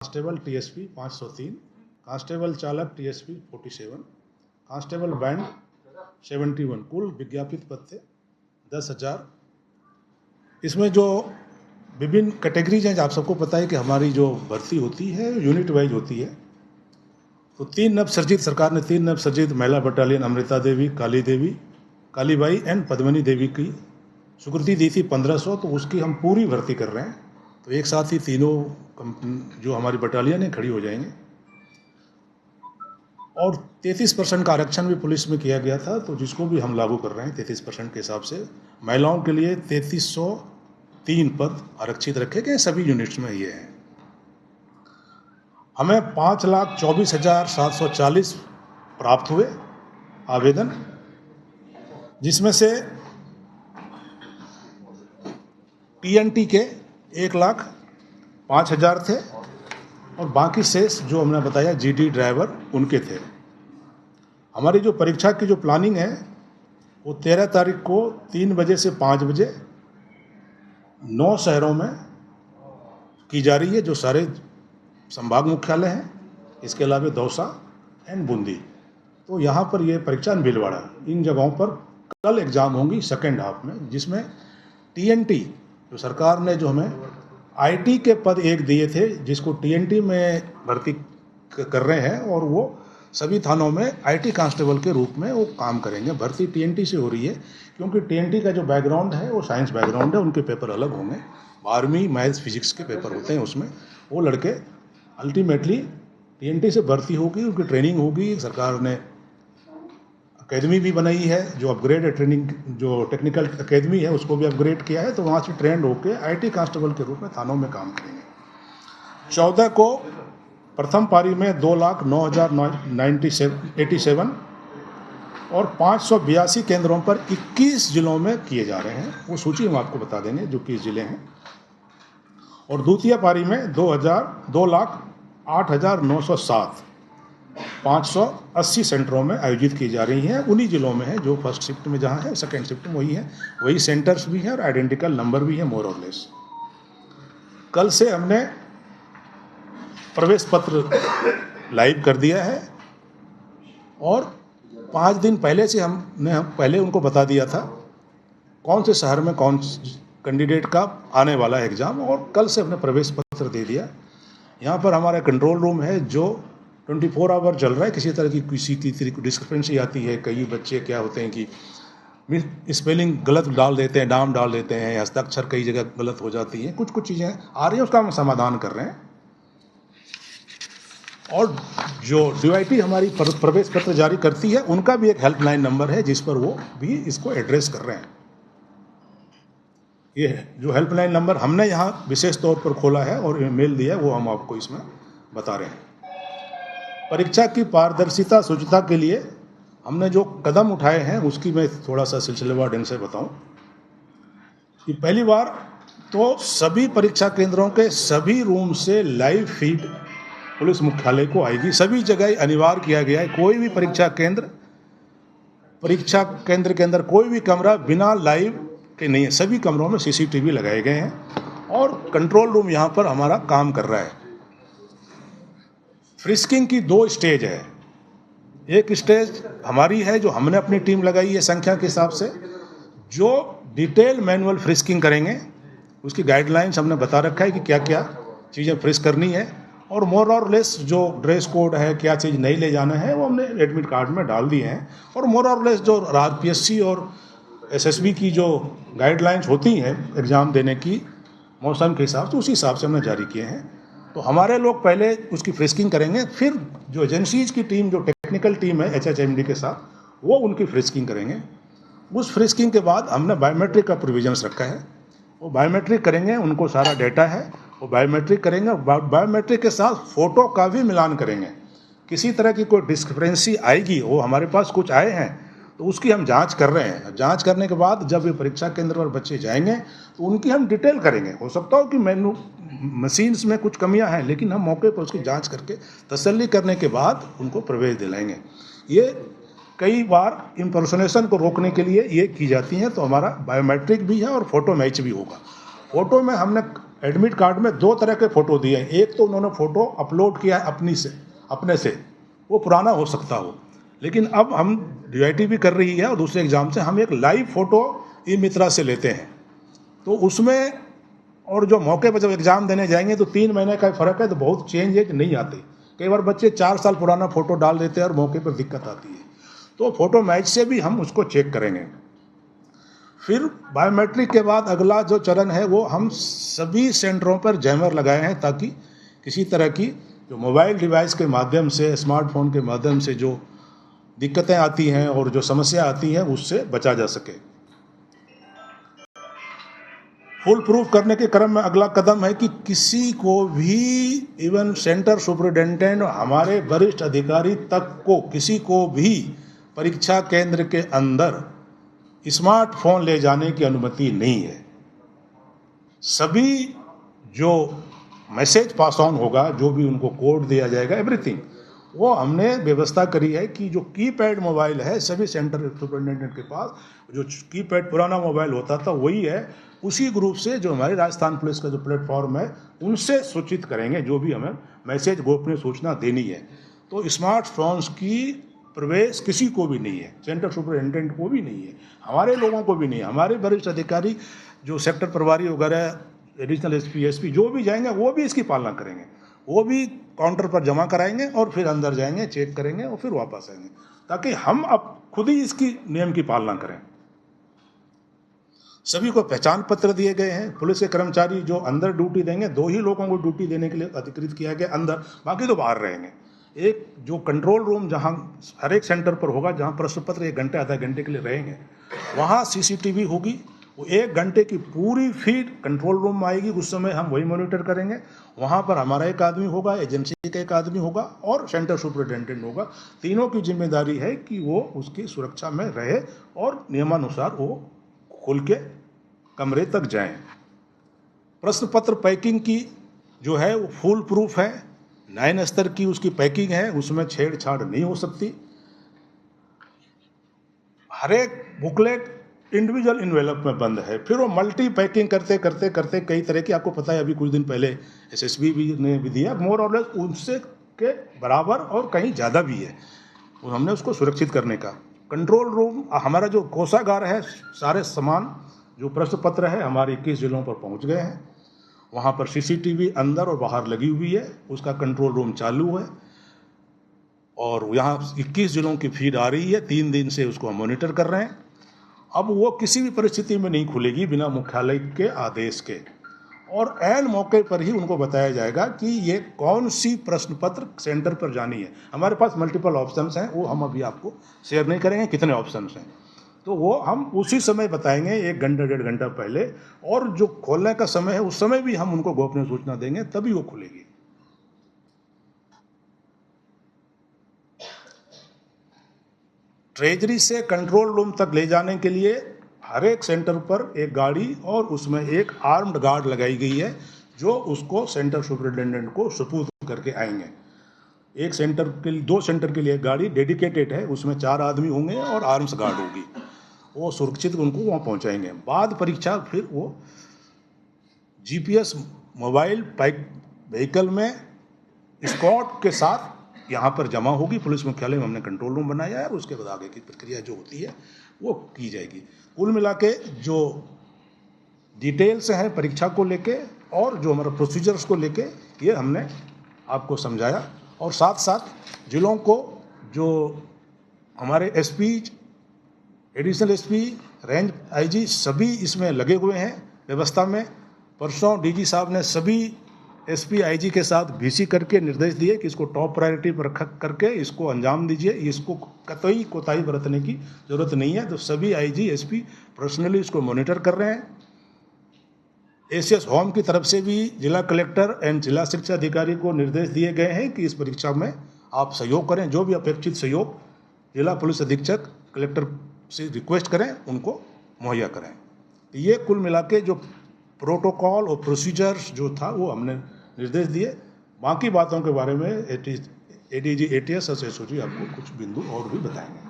Constable TSP 503, constable चालक TSP 47, constable band 71, कुल विज्ञापित पद थे 10,000। इसमें जो विभिन्न कैटेगरीज हैं, आप सबको पता है कि हमारी जो भर्ती होती है यूनिट वाइज होती है। तो 3 नवसर्जित सरकार ने 3 नवसर्जित महिला बटालियन अमृता देवी, कालीबाई एंड पद्मनी देवी की स्वीकृति दी थी 1500, तो उसकी हम पूरी भर्ती कर रहे हैं। तो एक साथ ही तीनों जो हमारी बटालियन है खड़ी हो जाएंगे। और 33% का आरक्षण भी पुलिस में किया गया था, तो जिसको भी हम लागू कर रहे हैं 33% के हिसाब से। महिलाओं के लिए 3303 पद आरक्षित रखे गए, सभी यूनिट्स में ये हैं। हमें 5,24,740 प्राप्त हुए आवेदन, जिसमें से टीएनटी के 1,05,000 थे और बाकी शेष जो हमने बताया जीडी ड्राइवर उनके थे। हमारी जो परीक्षा की जो प्लानिंग है वो 13 तारीख को 3 बजे से 5 बजे 9 शहरों में की जा रही है, जो सारे संभाग मुख्यालय हैं। इसके अलावा दौसा एंड बूंदी। तो यहाँ पर ये परीक्षा भीलवाड़ा, इन जगहों पर कल एग्ज़ाम होंगी सेकेंड हाफ में, जिसमें टीएनटी जो सरकार ने जो हमें आईटी के पद एक दिए थे, जिसको टीएनटी में भर्ती कर रहे हैं, और वो सभी थानों में आईटी कांस्टेबल के रूप में वो काम करेंगे। भर्ती टीएनटी से हो रही है, क्योंकि टीएनटी का जो बैकग्राउंड है वो साइंस बैकग्राउंड है, उनके पेपर अलग होंगे। 12वीं मैथ्स फिजिक्स के पेपर होते हैं उसमें। वो लड़के अल्टीमेटली टीएनटी से भर्ती होगी, उनकी ट्रेनिंग होगी। सरकार ने अकेडमी भी बनाई है, जो अपग्रेड है ट्रेनिंग, जो टेक्निकल अकेडमी है उसको भी अपग्रेड किया है, तो वहाँ से ट्रेंड होकर आईटी कांस्टेबल के रूप में थानों में काम करेंगे। 14 को प्रथम पारी में 2,09,087 और 582 केंद्रों पर 21 जिलों में किए जा रहे हैं। वो सूची हम आपको बता देंगे जो 21 जिले हैं। और द्वितीय पारी में 2,08,907 580 सेंटरों में आयोजित की जा रही हैं। उन्हीं जिलों में है जो फर्स्ट शिफ्ट में जहाँ है, सेकेंड शिफ्ट में वही है, वही सेंटर्स भी हैं और आइडेंटिकल नंबर भी है मोर और लेस। कल से हमने प्रवेश पत्र लाइव कर दिया है और 5 दिन पहले से हम पहले उनको बता दिया था कौन से शहर में कौन कैंडिडेट का आने वाला है एग्ज़ाम, और कल से हमने प्रवेश पत्र दे दिया। यहाँ पर हमारा कंट्रोल रूम है जो 24 आवर चल रहा है। किसी तरह की डिस्क्रिपेंसी आती है, कई बच्चे क्या होते हैं कि स्पेलिंग गलत डाल देते हैं, नाम डाल देते हैं, हस्ताक्षर कई जगह गलत हो जाती हैं, कुछ चीज़ें आ रही हैं, उसका हम समाधान कर रहे हैं। और जो डीआईटी हमारी प्रवेश पत्र जारी करती है, उनका भी एक हेल्पलाइन नंबर है जिस पर वो भी इसको एड्रेस कर रहे हैं। ये है जो हेल्पलाइन नंबर हमने यहाँ विशेष तौर पर खोला है और ईमेल दिया है, वो हम आपको इसमें बता रहे हैं। परीक्षा की पारदर्शिता शुचिता के लिए हमने जो कदम उठाए हैं उसकी मैं थोड़ा सा सिलसिलेवार ढंग से बताऊं कि पहली बार तो सभी परीक्षा केंद्रों के सभी रूम से लाइव फीड पुलिस मुख्यालय को आएगी। सभी जगह अनिवार्य किया गया है, कोई भी परीक्षा केंद्र के अंदर कोई भी कमरा बिना लाइव के नहीं है। सभी कमरों में सीसीटीवी लगाए गए हैं और कंट्रोल रूम यहाँ पर हमारा काम कर रहा है। फ्रिस्किंग की 2 स्टेज है। एक स्टेज हमारी है जो हमने अपनी टीम लगाई है संख्या के हिसाब से, जो डिटेल मैनुअल फ्रिस्किंग करेंगे। उसकी गाइडलाइंस हमने बता रखा है कि क्या क्या चीज़ें फ्रिस्क करनी है, और मोर और लेस जो ड्रेस कोड है, क्या चीज़ नहीं ले जाना है, वो हमने एडमिट कार्ड में डाल दिए हैं। और मोर और लेस जो आरपीएससी और एसएसबी की जो गाइडलाइंस होती हैं एग्ज़ाम देने की मौसम के हिसाब से, उसी हिसाब से हमने जारी किए हैं। तो हमारे लोग पहले उसकी फ्रिस्किंग करेंगे, फिर जो एजेंसीज की टीम, जो टेक्निकल टीम है एचएचएमडी के साथ, वो उनकी फ्रिस्किंग करेंगे। उस फ्रिस्किंग के बाद हमने बायोमेट्रिक का प्रोविजंस रखा है, वो बायोमेट्रिक करेंगे, उनको सारा डाटा है वो बायोमेट्रिक करेंगे। बायोमेट्रिक के साथ फ़ोटो का भी मिलान करेंगे। किसी तरह की कोई डिस्क्रिपेंसी आएगी, वो हमारे पास कुछ आए हैं तो उसकी हम जांच कर रहे हैं। जांच करने के बाद जब ये परीक्षा केंद्र पर बच्चे जाएंगे तो उनकी हम डिटेल करेंगे। हो सकता हो कि मशीन्स में कुछ कमियां हैं, लेकिन हम मौके पर उसकी जांच करके तसल्ली करने के बाद उनको प्रवेश दिलाएंगे। ये कई बार इम्पर्सोनेशन को रोकने के लिए ये की जाती हैं। तो हमारा बायोमेट्रिक भी है और फोटो मैच भी होगा। फोटो में हमने एडमिट कार्ड में 2 तरह के फ़ोटो दिए हैं। एक तो उन्होंने फ़ोटो अपलोड किया है अपने से, वो पुराना हो सकता हो, लेकिन अब हम DIT भी कर रही है और दूसरे एग्ज़ाम से हम एक लाइव फ़ोटो ई मित्रा से लेते हैं, तो उसमें और जो मौके पर जब एग्ज़ाम देने जाएंगे तो 3 महीने का फ़र्क है, तो बहुत चेंज नहीं आती। कई बार बच्चे 4 साल पुराना फ़ोटो डाल देते हैं और मौके पर दिक्कत आती है, तो फ़ोटो मैच से भी हम उसको चेक करेंगे। फिर बायोमेट्रिक के बाद अगला जो चरण है वो हम सभी सेंटरों पर जैमर लगाए हैं, ताकि किसी तरह की जो मोबाइल डिवाइस के माध्यम से, स्मार्टफोन के माध्यम से जो दिक्कतें आती हैं और जो समस्या आती है उससे बचा जा सके। फुल प्रूफ करने के क्रम में अगला कदम है कि किसी को भी, इवन सेंटर सुपरिटेंडेंट, हमारे वरिष्ठ अधिकारी तक को, किसी को भी परीक्षा केंद्र के अंदर स्मार्टफोन ले जाने की अनुमति नहीं है। सभी जो मैसेज पास ऑन होगा, जो भी उनको कोड दिया जाएगा, एवरीथिंग, वो हमने व्यवस्था करी है कि जो कीपैड मोबाइल है सभी सेंटर सुपरिटेंडेंट के पास, जो कीपैड पुराना मोबाइल होता था वही है, उसी ग्रुप से जो हमारी राजस्थान पुलिस का जो प्लेटफॉर्म है उनसे सूचित करेंगे जो भी हमें मैसेज, गोपनीय सूचना देनी है। तो स्मार्टफोन्स की प्रवेश किसी को भी नहीं है, सेंटर सुपरिटेंडेंट को भी नहीं है, हमारे लोगों को भी नहीं है। हमारे वरिष्ठ अधिकारी जो सेक्टर प्रभारी वगैरह, एडिशनल SP जो भी जाएंगे वो भी इसकी पालना करेंगे, वो भी काउंटर पर जमा कराएंगे और फिर अंदर जाएंगे, चेक करेंगे और फिर वापस आएंगे, ताकि हम अब खुद ही इसकी नियम की पालना करें। सभी को पहचान पत्र दिए गए हैं। पुलिस के कर्मचारी जो अंदर ड्यूटी देंगे, 2 ही लोगों को ड्यूटी देने के लिए अधिकृत किया गया अंदर, बाकी तो बाहर रहेंगे। एक जो कंट्रोल रूम जहां हर एक सेंटर पर होगा, जहां प्रश्न पत्र 1 घंटे आधा घंटे के लिए रहेंगे, वहां CCTV होगी, वो 1 घंटे की पूरी फीड कंट्रोल रूम में आएगी, उस समय हम वही मॉनिटर करेंगे। वहां पर हमारा एक आदमी होगा, एजेंसी का एक आदमी होगा और सेंटर सुपरिटेंडेंट होगा। तीनों की जिम्मेदारी है कि वो उसकी सुरक्षा में रहे और नियमानुसार वो खुल के कमरे तक जाएं। प्रश्न पत्र पैकिंग की जो है वो फुल प्रूफ है, 9 स्तर की उसकी पैकिंग है, उसमें छेड़छाड़ नहीं हो सकती। हर एक बुकलेट इंडिविजुअल इन्वेलप में बंद है। फिर वो मल्टी पैकिंग करते करते करते कई तरह की, आपको पता है अभी कुछ दिन पहले SSB ने भी दिया, मोर और लेस उनसे के बराबर और कहीं ज़्यादा भी है, और हमने उसको सुरक्षित करने का। कंट्रोल रूम हमारा जो कोषागार है, सारे सामान जो प्रश्न पत्र है हमारे 21 जिलों पर पहुंच गए हैं। वहाँ पर CCTV अंदर और बाहर लगी हुई है, उसका कंट्रोल रूम चालू है और यहाँ 21 जिलों की फीड आ रही है। 3 दिन से उसको हम मॉनिटर कर रहे हैं। अब वो किसी भी परिस्थिति में नहीं खुलेगी बिना मुख्यालय के आदेश के, और ऐन मौके पर ही उनको बताया जाएगा कि ये कौन सी प्रश्न पत्र सेंटर पर जानी है। हमारे पास मल्टीपल ऑप्शंस हैं, वो हम अभी आपको शेयर नहीं करेंगे कितने ऑप्शंस हैं, तो वो हम उसी समय बताएंगे 1 घंटा 1.5 घंटा पहले, और जो खोलने का समय है उस समय भी हम उनको गोपनीय सूचना देंगे, तभी वो खुलेगी। ट्रेजरी से कंट्रोल रूम तक ले जाने के लिए हर एक सेंटर पर एक गाड़ी और उसमें एक आर्म्ड गार्ड लगाई गई है, जो उसको सेंटर सुपरिटेंडेंट को सुपुर्द करके आएंगे। 2 सेंटर के लिए एक गाड़ी डेडिकेटेड है, उसमें 4 आदमी होंगे और आर्म्स गार्ड होगी, वो सुरक्षित उनको वहाँ पहुँचाएंगे। बाद परीक्षा फिर वो GPS मोबाइल व्हीकल में स्क्वाड के साथ यहाँ पर जमा होगी। पुलिस मुख्यालय में हमने कंट्रोल रूम बनाया है और उसके बाद आगे की प्रक्रिया जो होती है वो की जाएगी। कुल मिला के जो डिटेल्स हैं परीक्षा को लेके और जो हमारा प्रोसीजर्स को लेके, ये हमने आपको समझाया, और साथ साथ जिलों को जो हमारे SP, additional SP, range IG सभी इसमें लगे हुए हैं व्यवस्था में। परसों DG साहब ने सभी SP IG के साथ VC करके निर्देश दिए कि इसको टॉप प्रायोरिटी पर रख करके इसको अंजाम दीजिए, इसको कतई कोताही बरतने की जरूरत नहीं है। तो सभी IG SP पर्सनली इसको मॉनिटर कर रहे हैं। ACS होम की तरफ से भी जिला कलेक्टर एंड जिला शिक्षा अधिकारी को निर्देश दिए गए हैं कि इस परीक्षा में आप सहयोग करें, जो भी अपेक्षित सहयोग जिला पुलिस अधीक्षक कलेक्टर से रिक्वेस्ट करें, उनको मुहैया करें। ये कुल मिला के जो प्रोटोकॉल और प्रोसीजर्स जो था वो हमने निर्देश दिए। बाकी बातों के बारे में ADG ATS SSOG आपको कुछ बिंदु और भी बताएंगे।